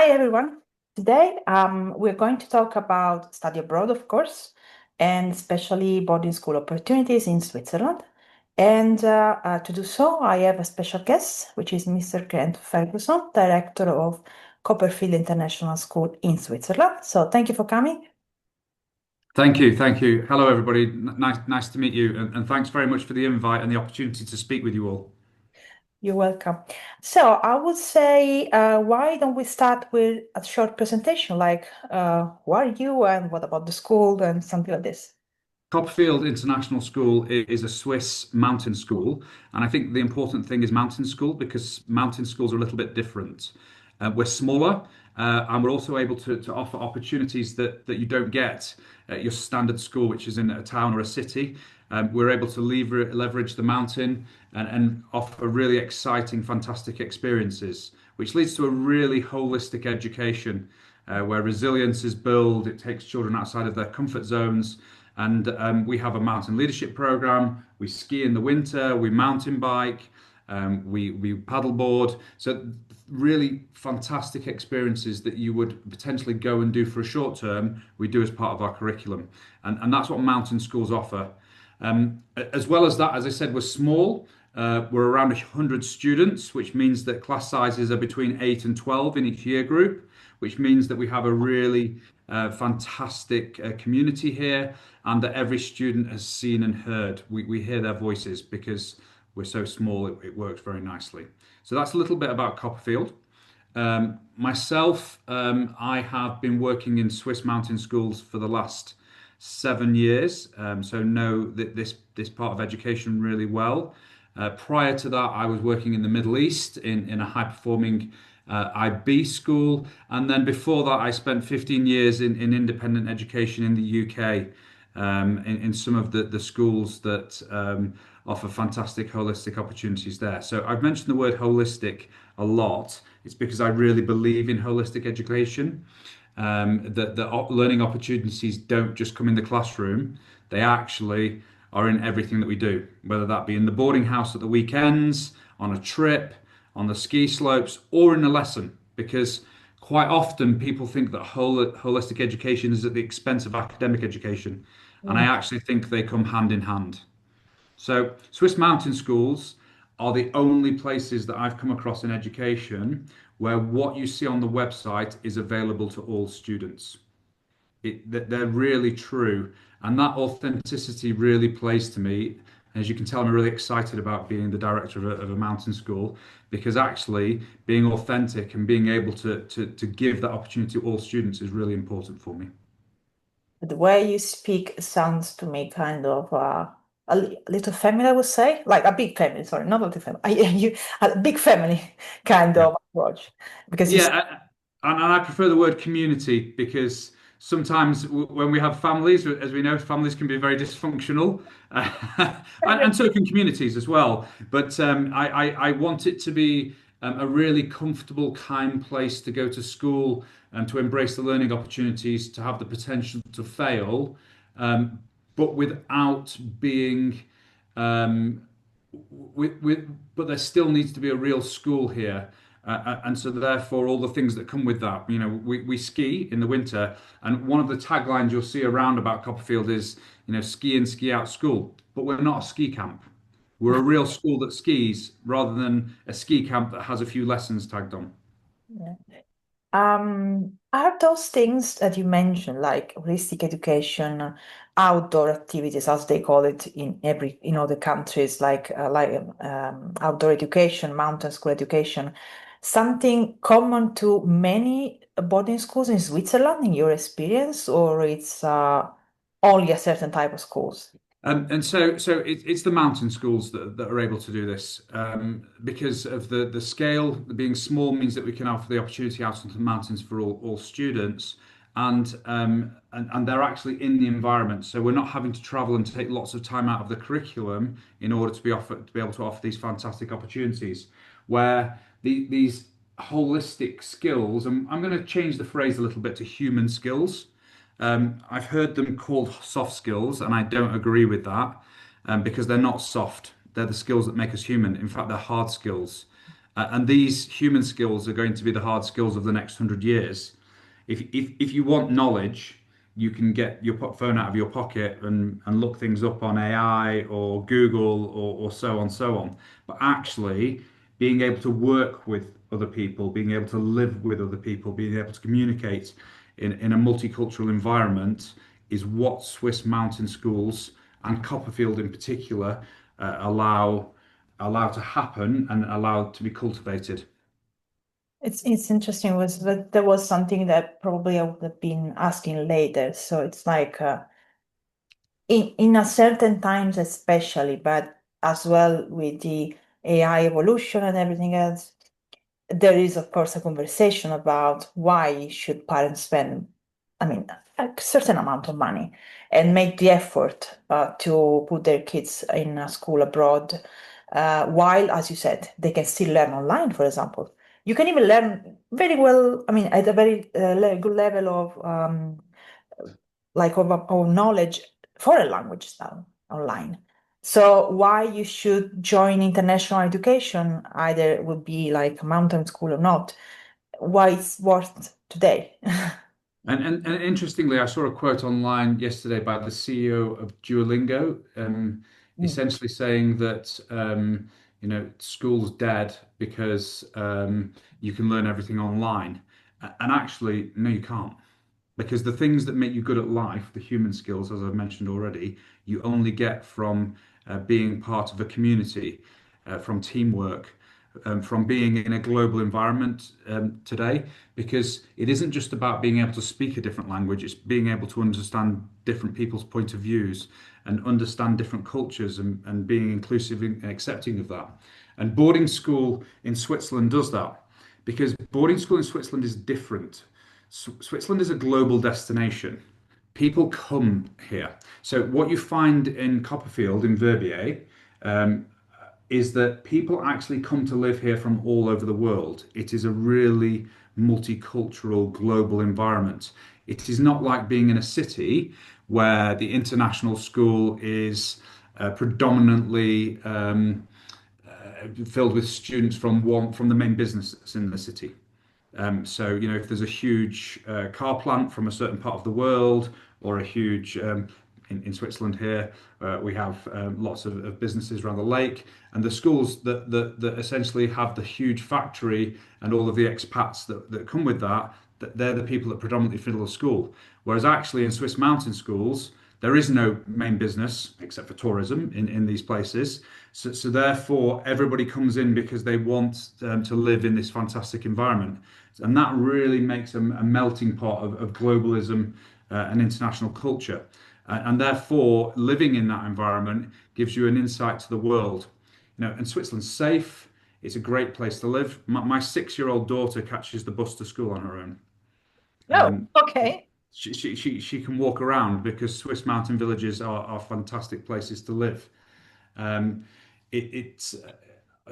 Hi everyone. Today we're going to talk about study abroad, of course, and especially boarding school opportunities in Switzerland. And to do so, I have a special guest, which is Mr. Grant Ferguson, director of Verbier International School in Switzerland. So thank you for coming. Thank you. Thank you. Hello, everybody. Nice to meet you. And thanks very much for the invite and the opportunity to speak with you all. You're welcome. So I would say, why don't we start with a short presentation, like who are you and what about the school and something like this? Copperfield International School is a Swiss mountain school. And I think the important thing is mountain school because mountain schools are a little bit different. We're smaller and we're also able to offer opportunities that you don't get at your standard school, which is in a town or a city. We're able to leverage the mountain and offer really exciting, fantastic experiences, which leads to a really holistic education where resilience is built. It takes children outside of their comfort zones. And we have a mountain leadership program. We ski in the winter, we mountain bike, we paddleboard. So really fantastic experiences that you would potentially go and do for a short term, we do as part of our curriculum. And that's what mountain schools offer. As well as that, as I said, we're small. We're around 100 students, which means that class sizes are between 8 and 12 in each year group, which means that we have a really fantastic community here and that every student has seen and heard. We hear their voices because we're so small, it works very nicely. So that's a little bit about Copperfield. Myself, I have been working in Swiss mountain schools for the last 7 years, so know that this part of education really well. Prior to that, I was working in the Middle East in a high-performing IB school, and then before that, I spent 15 years in independent education in the UK, in some of the schools that offer fantastic holistic opportunities there. So I've mentioned the word holistic a lot. It's because I really believe in holistic education. That the learning opportunities don't just come in the classroom, they actually are in everything that we do, whether that be in the boarding house at the weekends, on a trip, on the ski slopes, or in a lesson. Because quite often people think that holistic education is at the expense of academic education, and I Mm. actually think they come hand in hand. So, Swiss mountain schools are the only places that I've come across in education where what you see on the website is available to all students. They're really true, and that authenticity really plays to me. As you can tell, I'm really excited about being the director of a mountain school because actually being authentic and being able to give that opportunity to all students is really important for me. The way you speak sounds to me kind of little family, I would say, like a big family. Sorry, not a little family. A big family kind Yeah. of approach, because you. Yeah, and I prefer the word community because sometimes when we have families, as we know, families can be very dysfunctional, and so can communities as well. But I want it to be a really comfortable, kind place to go to school and to embrace the learning opportunities, to have the potential to fail, um, but without being um, but there still needs to be a real school here. And so therefore all the things that come with that, we ski in the winter, and one of the taglines you'll see around about Copperfield is, ski in, ski out school. But we're not a ski camp. We're a real school that skis rather than a ski camp that has a few lessons tagged on. Yeah. Are those things that you mentioned, like holistic education, outdoor activities, as they call it in other countries, like outdoor education, mountain school education, something common to many boarding schools in Switzerland, in your experience, or it's only a certain type of schools? And so it's the mountain schools that are able to do this because of the scale. Being small means that we can offer the opportunity out onto the mountains for all students, and they're actually in the environment. So we're not having to travel and take lots of time out of the curriculum in order to be able to offer these fantastic opportunities, where these holistic skills. And I'm going to change the phrase a little bit to human skills. I've heard them called soft skills, and I don't agree with that because they're not soft. They're the skills that make us human. In fact, they're hard skills. And these human skills are going to be the hard skills of the next 100 years. If you want knowledge, you can get your phone out of your pocket and look things up on AI or Google or so on, so on. But actually, being able to work with other people, being able to live with other people, being able to communicate in a multicultural environment is what Swiss mountain schools and Copperfield in particular allow to happen and allow to be cultivated. It's interesting was that there was something that probably I would have been asking later. So it's like in a certain times especially, but as well with the AI evolution and everything else, there is of course a conversation about why should parents spend, I mean, a certain amount of money and make the effort to put their kids in a school abroad, while, as you said, they can still learn online, for example. You can even learn very well, I mean, at a very good level of like of knowledge, foreign languages now online. So why you should join international education, either it would be like a mountain school or not, why it's worth today. And interestingly, I saw a quote online yesterday by the CEO of Duolingo, Mm. essentially saying that school's dead because you can learn everything online. And actually, no, you can't. Because the things that make you good at life, the human skills, as I've mentioned already, you only get from being part of a community, from teamwork, from being in a global environment today. Because it isn't just about being able to speak a different language, it's being able to understand different people's point of views and understand different cultures and being inclusive and accepting of that. And boarding school in Switzerland does that because boarding school in Switzerland is different. Switzerland is a global destination. People come here. So what you find in Copperfield in Verbier um, is that people actually come to live here from all over the world. It is a really multicultural global environment. It is not like being in a city where the international school is predominantly filled with students from the main businesses in the city. So, if there's a huge car plant from a certain part of the world, or a huge, in Switzerland here, we have lots of businesses around the lake, and the schools that essentially have the huge factory and all of the expats that come with that they're the people that predominantly fill the school. Whereas actually in Swiss mountain schools, there is no main business except for tourism in these places. So therefore, everybody comes in because they want to live in this fantastic environment. And that really makes a melting pot of globalism and international culture. And therefore, living in that environment gives you an insight to the world. And Switzerland's safe. It's a great place to live. My 6-year-old daughter catches the bus to school on her own. Oh, Um, okay. she can walk around because Swiss mountain villages are fantastic places to live. Um, it's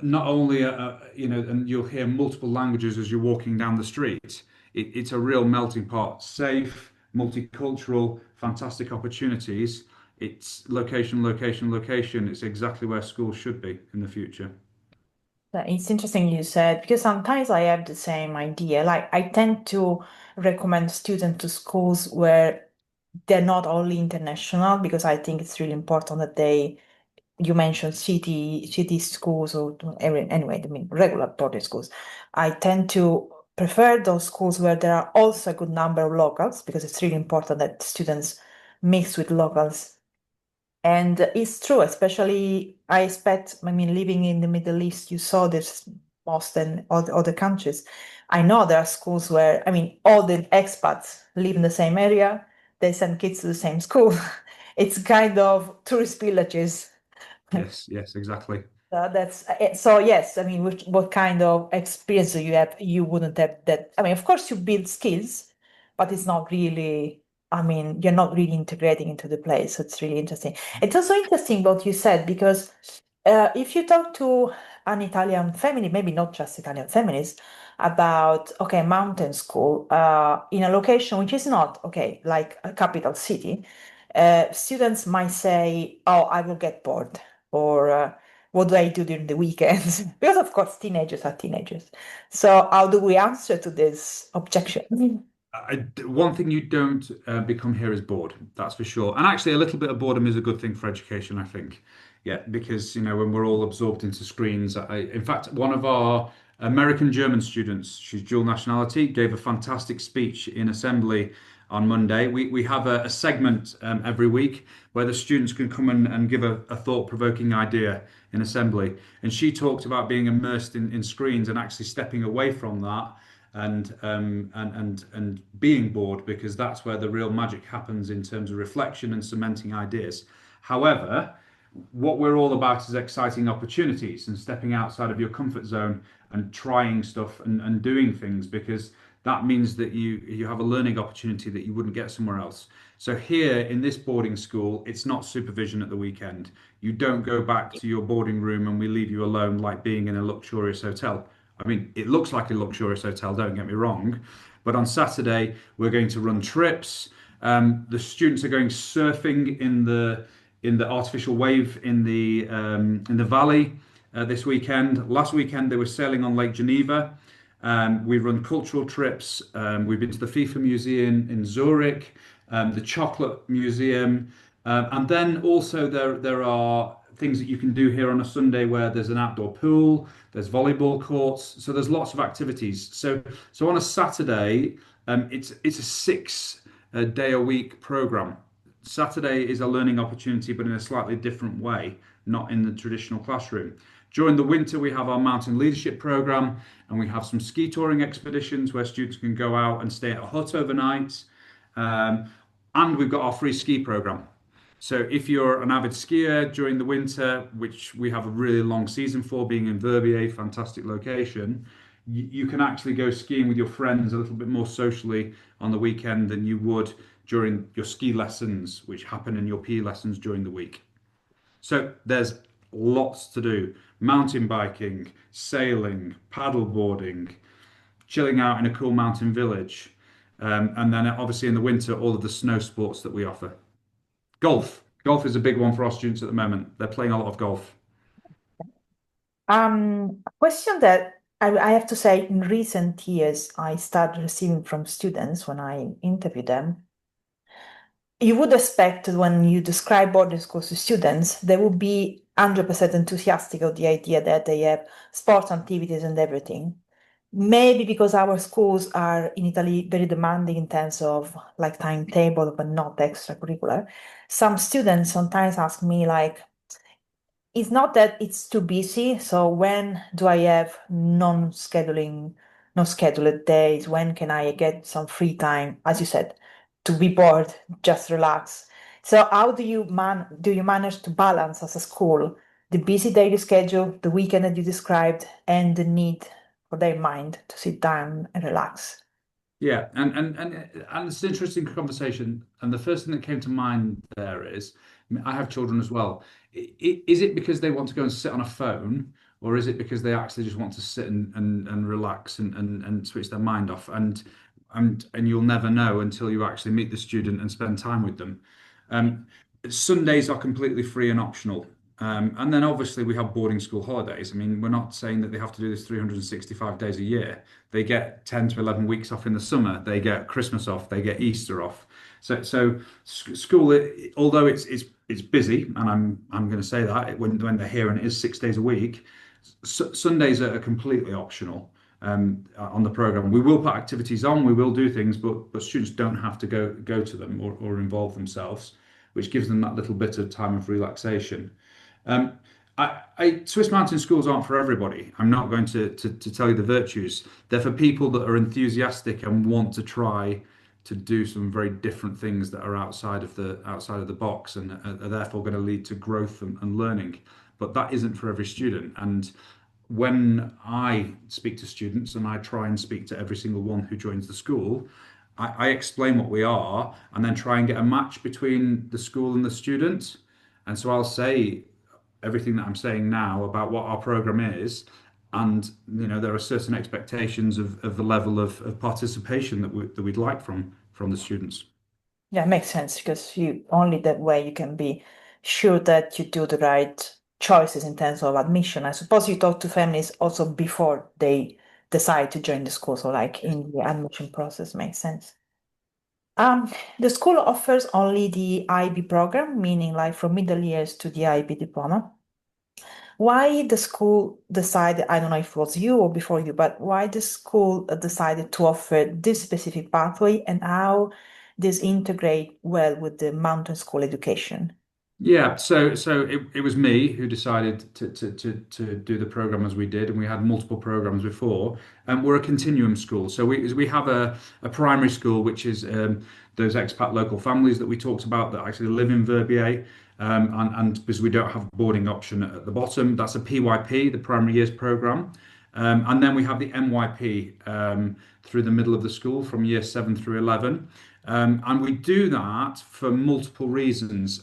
not only and you'll hear multiple languages as you're walking down the street. It's a real melting pot, safe, multicultural, fantastic opportunities. It's location, location, location. It's exactly where schools should be in the future. It's interesting you said because sometimes I have the same idea. Like I tend to recommend students to schools where they're not only international because I think it's really important that they, you mentioned city schools or anyway, I mean regular boarding schools. I tend to prefer those schools where there are also a good number of locals because it's really important that students mix with locals. And it's true, especially I expect, I mean, living in the Middle East, you saw this most in other countries. I know there are schools where, I mean, all the expats live in the same area, they send kids to the same school. It's kind of tourist villages. Yes, yes, exactly. That's so yes, I mean, what kind of experience do you have? You wouldn't have that. I mean, of course, you build skills, but it's not really, I mean, you're not really integrating into the place. So it's really interesting. It's also interesting what you said because if you talk to an Italian family, maybe not just Italian families, about okay, mountain school in a location which is not okay, like a capital city, students might say, "Oh, I will get bored," or what do I do during the weekends? Because of course teenagers are teenagers. So how do we answer to this objection? One thing you don't become here is bored, that's for sure. And actually, a little bit of boredom is a good thing for education, I think. Yeah, because when we're all absorbed into screens, in fact, one of our American German students, she's dual nationality, gave a fantastic speech in assembly on Monday. We have a segment every week where the students can come and give a thought-provoking idea in assembly. And she talked about being immersed in screens and actually stepping away from that and being bored because that's where the real magic happens in terms of reflection and cementing ideas. However, what we're all about is exciting opportunities and stepping outside of your comfort zone and trying stuff and doing things because that means that you have a learning opportunity that you wouldn't get somewhere else. So here in this boarding school, it's not supervision at the weekend. You don't go back to your boarding room and we leave you alone like being in a luxurious hotel. I mean, it looks like a luxurious hotel, don't get me wrong. But on Saturday, we're going to run trips. The students are going surfing in the artificial wave in the valley this weekend. Last weekend, they were sailing on Lake Geneva. We run cultural trips. We've been to the FIFA Museum in Zurich, the Chocolate Museum, and then also there are things that you can do here on a Sunday where there's an outdoor pool, there's volleyball courts, so there's lots of activities. So on a Saturday, it's a day a week program. Saturday is a learning opportunity, but in a slightly different way, not in the traditional classroom. During the winter, we have our mountain leadership program, and we have some ski touring expeditions where students can go out and stay at a hut overnight. Um, and we've got our free ski program. So if you're an avid skier during the winter, which we have a really long season for, being in Verbier, fantastic location, you can actually go skiing with your friends a little bit more socially on the weekend than you would during your ski lessons, which happen in your PE lessons during the week. So there's lots to do. Mountain biking, sailing, paddle boarding, chilling out in a cool mountain village. And then obviously in the winter, all of the snow sports that we offer. Golf. Golf is a big one for our students at the moment. They're playing a lot of golf. A question that I have to say in recent years I started receiving from students when I interview them. You would expect that when you describe boarding schools to students, they would be 100% enthusiastic of the idea that they have sports activities and everything. Maybe because our schools are in Italy very demanding in terms of like timetable, but not extracurricular. Some students sometimes ask me like, it's not that it's too busy. So when do I have no scheduled days? When can I get some free time? As you said, to be bored, just relax. So how do you manage to balance as a school the busy daily schedule, the weekend that you described, and the need for their mind to sit down and relax? Yeah, and it's an interesting conversation. And the first thing that came to mind there is, I mean, I have children as well. Is it because they want to go and sit on a phone, or is it because they actually just want to sit and relax and switch their mind off? And you'll never know until you actually meet the student and spend time with them. Um, Sundays are completely free and optional. And then obviously we have boarding school holidays. I mean, we're not saying that they have to do this 365 days a year. They get 10 to 11 weeks off in the summer. They get Christmas off. They get Easter off. School, although it's busy, and I'm going to say that when they're here and it is 6 days a week, Sundays are completely optional on the program. We will put activities on, we will do things, but students don't have to go to them or involve themselves, which gives them that little bit of time of relaxation. Um, Swiss mountain schools aren't for everybody. I'm not going to tell you the virtues. They're for people that are enthusiastic and want to try to do some very different things that are outside of the box and are therefore going to lead to growth and learning. But that isn't for every student. And when I speak to students and I try and speak to every single one who joins the school, I explain what we are and then try and get a match between the school and the student. And so I'll say everything that I'm saying now about what our program is. And there are certain expectations of the level of participation that we'd like from the students. Yeah, it makes sense because you only that way you can be sure that you do the right choices in terms of admission. I suppose you talk to families also before they decide to join the school, so like in the admission process makes sense. Um, the school offers only the IB program, meaning like from middle years to the IB diploma. Why the school decided, I don't know if it was you or before you, but why the school decided to offer this specific pathway and how this integrate well with the mountain school education? Yeah, it was me who decided to do the program as we did, and we had multiple programs before. And we're a continuum school, so we have a primary school which is those expat local families that we talked about that actually live in Verbier, and because we don't have a boarding option at the bottom, that's a PYP, the primary years program. And then we have the MYP through the middle of the school from year 7 through 11. And we do that for multiple reasons.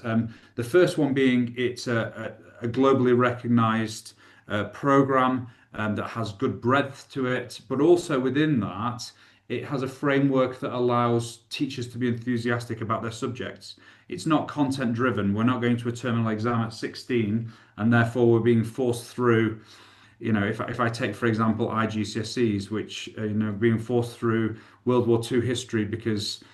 The first one being it's a globally recognized program that has good breadth to it, but also within that, it has a framework that allows teachers to be enthusiastic about their subjects. It's not content driven. We're not going to a terminal exam at 16 and therefore we're being forced through, if I take, for example, IGCSEs, which, being forced through World War II history because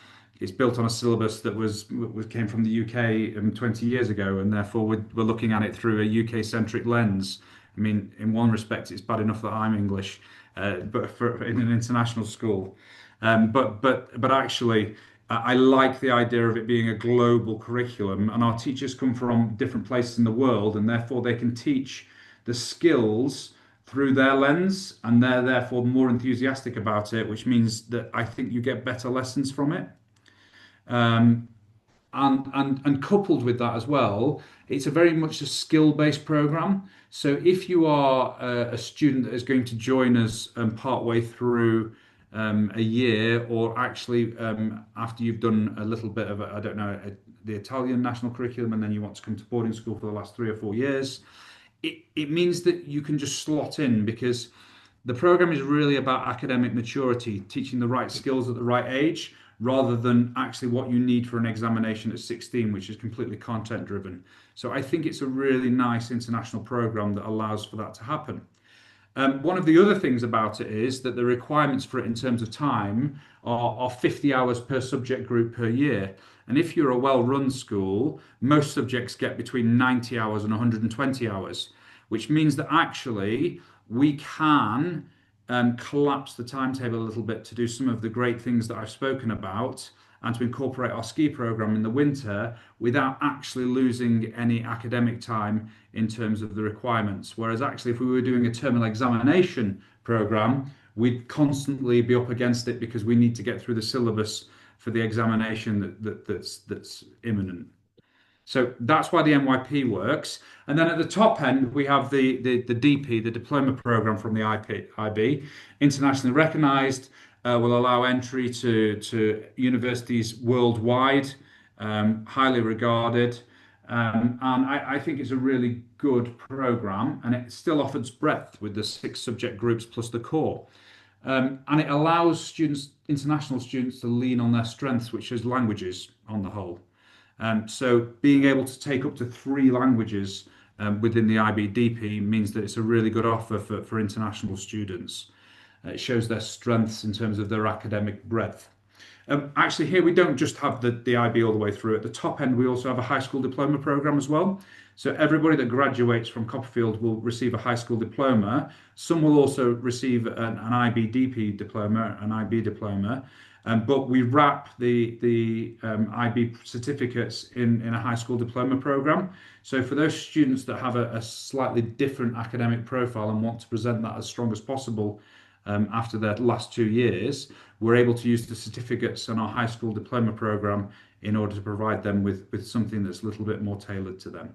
it's built on a syllabus that came from the UK 20 years ago, and therefore we're looking at it through a UK centric lens. I mean, in one respect, it's bad enough that I'm English, but in an international school. But actually, I like the idea of it being a global curriculum, and our teachers come from different places in the world, and therefore they can teach the skills through their lens, and they're therefore more enthusiastic about it, which means that I think you get better lessons from it. Um, and coupled with that as well, it's a very much a skill-based program. So if you are a student that is going to join us part way through a year, or actually after you've done a little bit of, I don't know, the Italian national curriculum, and then you want to come to boarding school for the last 3 or 4 years, it means that you can just slot in because the program is really about academic maturity, teaching the right skills at the right age, rather than actually what you need for an examination at 16, which is completely content driven. So I think it's a really nice international program that allows for that to happen. One of the other things about it is that the requirements for it in terms of time are 50 hours per subject group per year. And if you're a well-run school, most subjects get between 90 hours and 120 hours, which means that actually we can collapse the timetable a little bit to do some of the great things that I've spoken about and to incorporate our ski program in the winter without actually losing any academic time in terms of the requirements. Whereas actually, if we were doing a terminal examination program, we'd constantly be up against it because we need to get through the syllabus for the examination that's imminent. So that's why the MYP works. And then at the top end, we have the DP, the diploma program from the IB, internationally recognized, will allow entry to universities worldwide, highly regarded. And I think it's a really good program, and it still offers breadth with the 6 subject groups plus the core. And it allows students, international students, to lean on their strengths, which is languages on the whole. So being able to take up to 3 languages within the IBDP means that it's a really good offer for international students. It shows their strengths in terms of their academic breadth. Actually, here we don't just have the IB all the way through. At the top end, we also have a high school diploma program as well. So everybody that graduates from Copperfield will receive a high school diploma. Some will also receive an IBDP diploma, an IB diploma. But we wrap the IB certificates in a high school diploma program. So for those students that have a slightly different academic profile and want to present that as strong as possible after their last 2 years, we're able to use the certificates in our high school diploma program in order to provide them with something that's a little bit more tailored to them.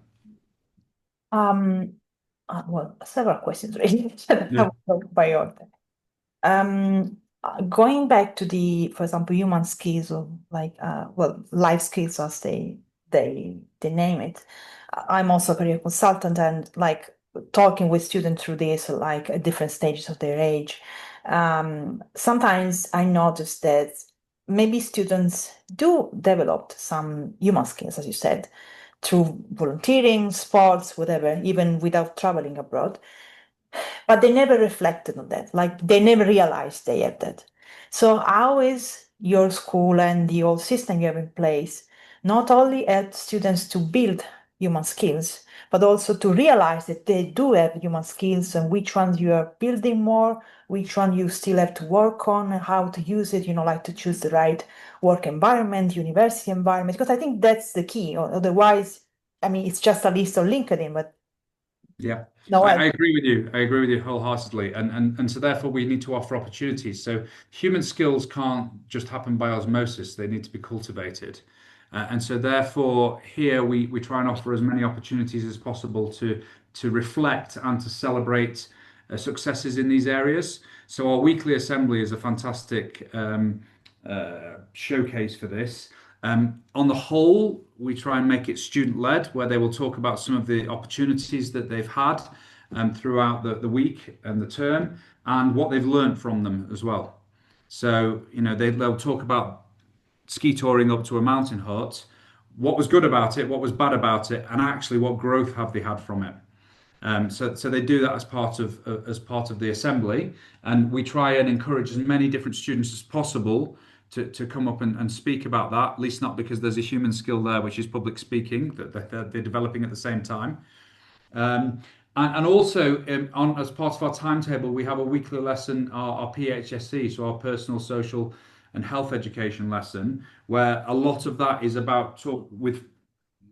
Um, well, several questions really. I Yeah. will go by order. Going back to for example, human skills or like, well, life skills as they name it. I'm also a career consultant and like talking with students through this, like at different stages of their age. Sometimes I notice that maybe students do develop some human skills, as you said, through volunteering, sports, whatever, even without traveling abroad. But they never reflected on that. Like they never realized they had that. So how is your school and the whole system you have in place not only help students to build human skills, but also to realize that they do have human skills and which ones you are building more, which one you still have to work on, and how to use it, like to choose the right work environment, university environment, because I think that's the key. Otherwise, I mean, it's just a list on LinkedIn, but Yeah, no I help. agree with you. I agree with you wholeheartedly. And so therefore we need to offer opportunities. So human skills can't just happen by osmosis. They need to be cultivated. And so therefore here we try and offer as many opportunities as possible to reflect and to celebrate successes in these areas. So our weekly assembly is a fantastic showcase for this. On the whole, we try and make it student-led, where they will talk about some of the opportunities that they've had throughout the week and the term, and what they've learned from them as well. So, they'll talk about ski touring up to a mountain hut, what was good about it, what was bad about it, and actually what growth have they had from it. So they do that as part of the assembly, and we try and encourage as many different students as possible to come up and speak about that. At least not because there's a human skill there, which is public speaking, that they're developing at the same time. And also, as part of our timetable, we have a weekly lesson, our PHSE, so our personal, social, and health education lesson, where a lot of that is about with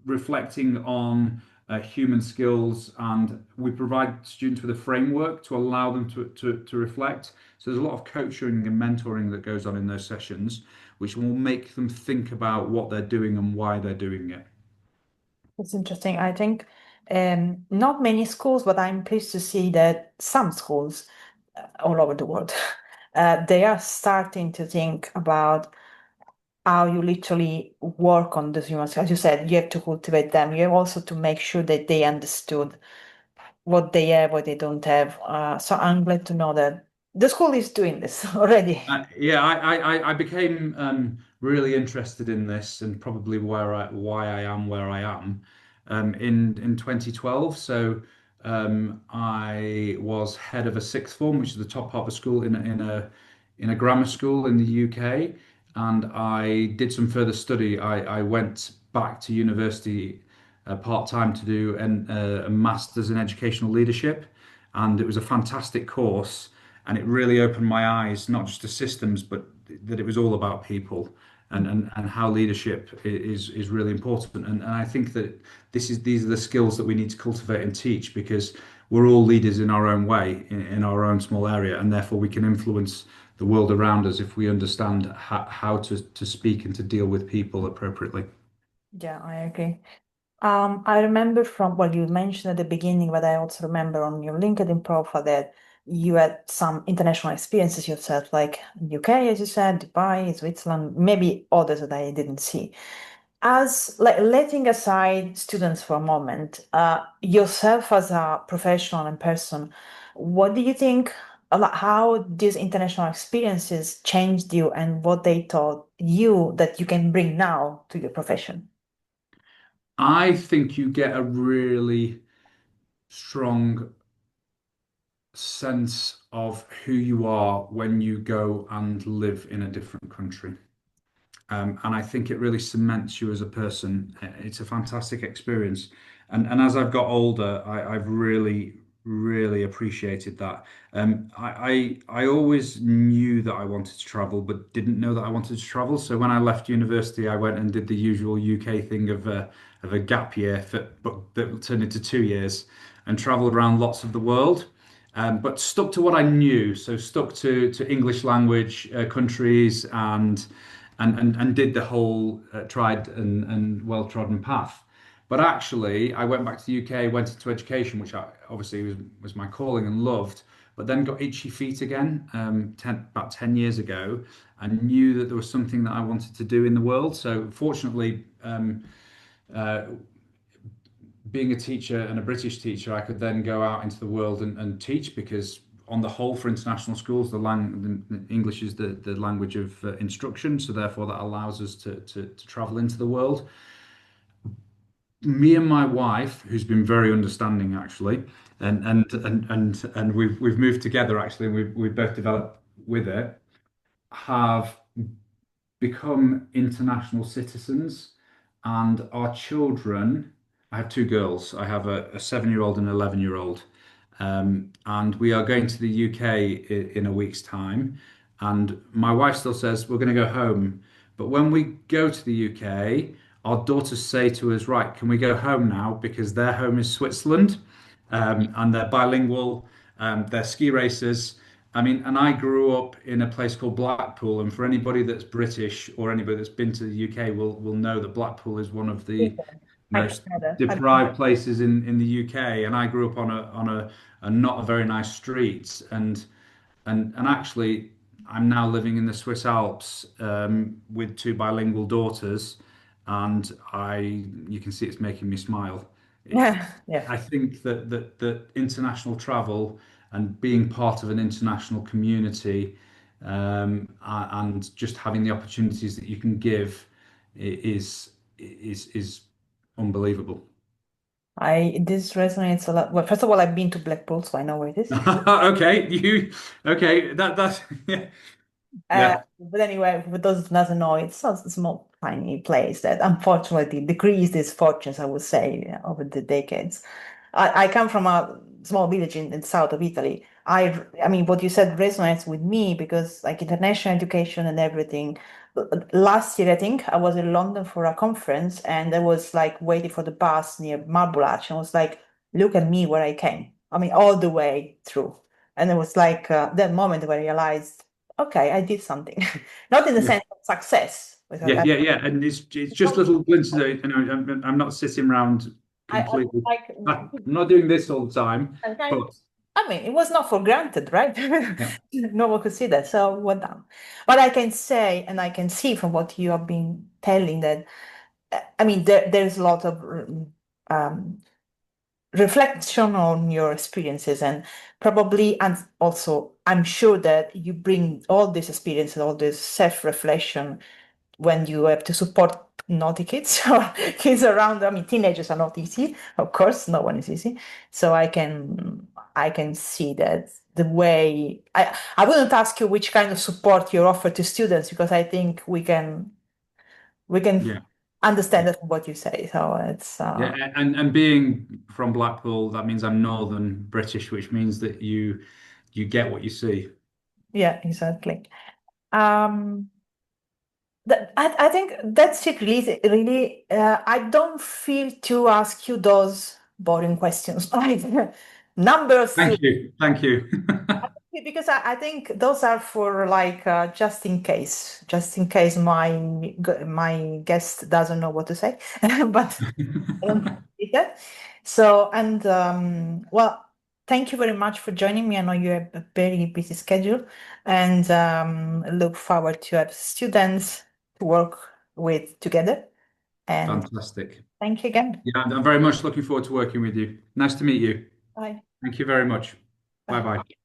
reflecting on human skills, and we provide students with a framework to allow them to reflect. So there's a lot of coaching and mentoring that goes on in those sessions, which will make them think about what they're doing and why they're doing it. It's interesting. I think not many schools, but I'm pleased to see that some schools all over the world, they are starting to think about how you literally work on those humans. As you said, you have to cultivate them. You have also to make sure that they understood what they have, what they don't have. So I'm glad to know that the school is doing this already. Yeah, I became really interested in this, and probably why I am where I am in 2012. So I was head of a sixth form, which is the top half of school in a grammar school in the UK, and I did some further study. I went back to university part time to do a master's in educational leadership, and it was a fantastic course, and it really opened my eyes not just to systems, but that it was all about people, and how leadership is really important. And I think that these are the skills that we need to cultivate and teach, because we're all leaders in our own way, in our own small area, and therefore we can influence the world around us if we understand how to speak and to deal with people appropriately. Yeah, I agree. I remember from what you mentioned at the beginning, but I also remember on your LinkedIn profile that you had some international experiences yourself, like UK, as you said, Dubai, Switzerland, maybe others that I didn't see. As like letting aside students for a moment, yourself as a professional and person, what do you think? How these international experiences changed you, and what they taught you that you can bring now to your profession? I think you get a really strong sense of who you are when you go and live in a different country. And I think it really cements you as a person. It's a fantastic experience. And as I've got older, I've really appreciated that. I always knew that I wanted to travel, but didn't know that I wanted to travel. So when I left university, I went and did the usual UK thing of a gap year, but that turned into 2 years, and traveled around lots of the world. But stuck to what I knew. So stuck to English language countries, and did the whole tried and well-trodden path. But actually, I went back to the UK, went into education, which obviously was my calling and loved, but then got itchy feet again about 10 years ago, and knew that there was something that I wanted to do in the world. So fortunately, uh, being a teacher and a British teacher, I could then go out into the world and teach, because on the whole, for international schools, the English is the language of instruction. So therefore, that allows us to travel into the world. Me and my wife, who's been very understanding actually, and we've moved together actually, and we've both developed with it, have become international citizens, and our children. I have two girls. I have a 7-year-old and an 11-year-old, and we are going to the UK in a week's time. And my wife still says we're going to go home, but when we go to the UK, our daughters say to us, "Right, can we go home now?" Because their home is Switzerland, and they're bilingual. They're ski racers. I mean, and I grew up in a place called Blackpool, and for anybody that's British or anybody that's been to the UK will know that Blackpool is one of the I can most add that. deprived places in the UK. And I grew up on a not a very nice street, and actually, I'm now living in the Swiss Alps with two bilingual daughters, and I you can see it's making me smile. Yeah, yeah. I think that international travel and being part of an international community and just having the opportunities that you can give is unbelievable. I this resonates a lot. Well, first of all, I've been to Blackpool, so I know where it is. Okay, you okay? That's yeah, yeah, But anyway, for those who doesn't know, it's a small, tiny place that unfortunately decreased its fortunes, I would say, over the decades. I come from a small village in the south of Italy. I mean, what you said resonates with me because, like, international education and everything. Last year, I think I was in London for a conference, and I was like waiting for the bus near Marble Arch, and I was like, "Look at me, where I came." I mean, all the way through, and it was like that moment where I realized, okay, I did something, not in the yeah, sense of success, because yeah, yeah, yeah. And it's just little glimpses of it. I'm not sitting around I completely. like. I'm not doing this all the time, And but I mean, it was not for granted, right? yeah, No one could see that, so well done. But I can say, and I can see from what you have been telling that, I mean, there's a lot of um, reflection on your experiences, and probably, and also, I'm sure that you bring all these experiences, all this self-reflection when you have to support naughty kids or kids around. I mean, teenagers are not easy, of course, no one is easy. So I can see that the way I wouldn't ask you which kind of support you offer to students because I think we can yeah. understand that from what you say. So it's Yeah, and being from Blackpool, that means I'm Northern British, which means that you get what you see. yeah, exactly. Um, I think that's it really, really. I don't feel to ask you those boring questions like numbers to Thank you, thank you. because I think those are for like just in case my guest doesn't know what to say, but I don't think that. So and well, thank you very much for joining me. I know you have a very busy schedule, and look forward to have students to work with together. And Fantastic. thank you again. Yeah, I'm very much looking forward to working with you. Nice to meet you. Bye. Thank you very much. Bye Bye. bye.